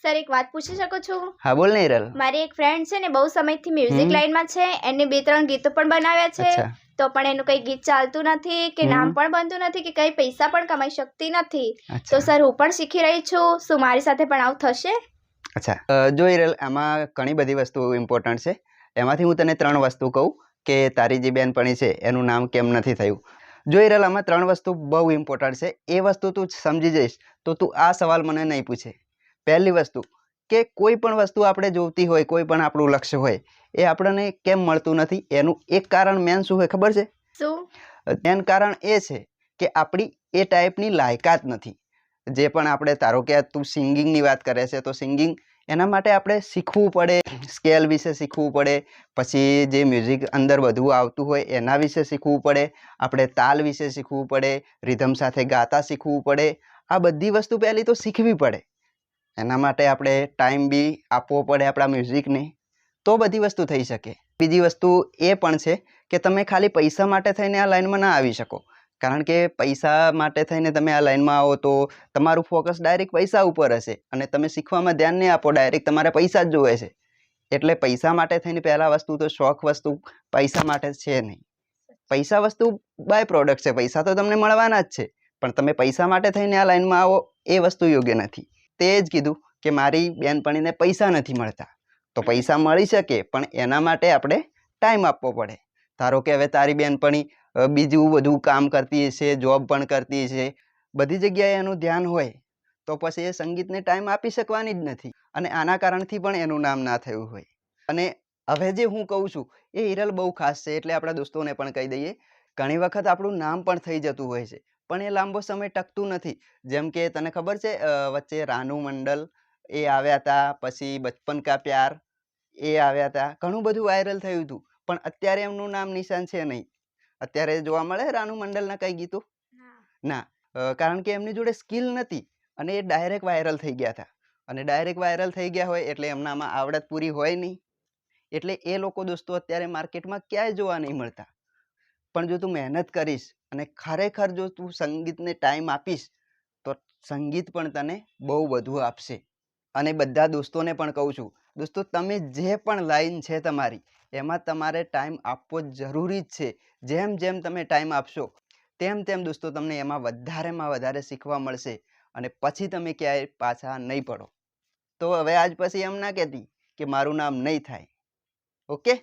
Sir એક વાત પૂછી શકું છું? હા બોલ ને હિરલ. મારી એક ફ્રેન્ડ છે ને બહુ સમયથી મ્યુઝિક લાઈનમાં છે, એને 2-3 ગીતો પણ બનાવ્યા છે, અચ્છા. તો પણ એનું કઈ ગીત ચાલતું નથી કે નામ હમ. પણ બનતું નથી કે કઈ પૈસા પણ કમાઈ શકતી નથી. તો અચ્છા સર હું પણ શીખી રહી છું, શું મારી સાથે પણ આવું થશે? અચ્છા જો હિરલ, આમાં ઘણી બધી વસ્તુઓ ઇમ્પોર્ટન્ટ છે. એમાંથી હું તને 3 વસ્તુ કહું કે તારી જે બેનપણી છે એનું નામ કેમ નથી થયું. જો હિરલ, આમાં 3 વસ્તુ બહુ ઇમ્પોર્ટન્ટ છે. એ વસ્તુ તું સમજી જઈશ તો તું આ સવાલ મને નહીં પૂછે. પહેલી વસ્તુ કે કોઈ પણ વસ્તુ આપણે જોઈતી હોય, કોઈ પણ આપણું લક્ષ્ય હોય, એ આપણને કેમ મળતું નથી, એનું એક કારણ મેન શું હોય ખબર છે? શું? મેન કારણ એ છે કે આપણી એ ટાઈપની લાયકાત નથી. જે પણ આપણે, ધારો કે તું સિંગિંગની વાત કરે છે, તો સિંગિંગ એના માટે આપણે શીખવું પડે, સ્કેલ વિશે શીખવું પડે, પછી જે મ્યુઝિક અંદર બધું આવતું હોય એના વિશે શીખવું પડે, આપણે તાલ વિશે શીખવું પડે, રિધમ સાથે ગાતા શીખવું પડે. આ બધી વસ્તુ પહેલી તો શીખવી પડે. એના માટે આપણે ટાઈમ બી આપવો પડે આપણા મ્યુઝિકને, તો બધી વસ્તુ થઈ શકે. બીજી વસ્તુ એ પણ છે કે તમે ખાલી પૈસા માટે થઈને આ લાઈનમાં ના આવી શકો. કારણ કે પૈસા માટે થઈને તમે આ લાઈનમાં આવો તો તમારું ફોકસ ડાયરેક્ટ પૈસા ઉપર હશે અને તમે શીખવામાં ધ્યાન નહીં આપો, ડાયરેક્ટ તમારે પૈસા જ જોવે છે. એટલે પૈસા માટે થઈને પહેલા વસ્તુ તો શોખ વસ્તુ પૈસા માટે છે નહીં. પૈસા વસ્તુ બાય પ્રોડક્ટ છે, પૈસા તો તમને મળવાના જ છે, પણ તમે પૈસા માટે થઈને આ લાઈનમાં આવો એ વસ્તુ યોગ્ય નથી. તે જ કીધું કે મારી બેનપણીને પૈસા નથી મળતા, તો પૈસા મળી શકે પણ એના માટે આપણે ટાઈમ આપવો પડે. ધારો કે હવે તારી બેનપણી બીજું બધું કામ કરતી હશે, જોબ પણ કરતી હશે, બધી જગ્યાએ એનું ધ્યાન હોય, તો પછી એ સંગીતને ટાઈમ આપી શકવાની જ નથી અને આના કારણથી પણ એનું નામ ના થયું હોય. અને હવે જે હું કહું છું એ હિરલ બહુ ખાસ છે, એટલે આપણા દોસ્તોને પણ કહી દઈએ. ઘણી વખત આપણું નામ પણ થઈ જતું હોય છે, પણ એ લાંબો સમય ટકતું નથી. જેમ કે તને ખબર છે વચ્ચે રાનુ મંડલ એ આવ્યા હતા, પછી બચપન કા પ્યાર એ આવ્યા હતા, ઘણું બધું વાયરલ થયું હતું, પણ અત્યારે એમનું નામ નિશાન છે નહીં. અત્યારે જોવા મળે રાનુ મંડલના કઈ ગીતો? ના. કારણ કે એમની જોડે સ્કિલ નથી અને એ ડાયરેક્ટ વાયરલ થઈ ગયા હતા. અને ડાયરેક્ટ વાયરલ થઈ ગયા હોય એટલે એમનામાં આવડત પૂરી હોય નહીં, એટલે એ લોકો દોસ્તો અત્યારે માર્કેટમાં ક્યાંય જોવા નહીં મળતા. પણ જો તું મહેનત કરીશ અને ખરેખર જો તું સંગીતને ટાઈમ આપીશ તો સંગીત પણ તને બહુ બધું આપશે. અને બધા દોસ્તોને પણ કહું છું, દોસ્તો તમે જે પણ લાઈન છે તમારી, એમાં તમારે ટાઈમ આપવો જરૂરી જ છે. જેમ જેમ તમે ટાઈમ આપશો તેમ તેમ દોસ્તો તમને એમાં વધારેમાં વધારે શીખવા મળશે અને પછી તમે ક્યાંય પાછા નહીં પડો. તો હવે આજ પછી એમ ના કહેતી કે મારું નામ નહીં થાય. ઓકે?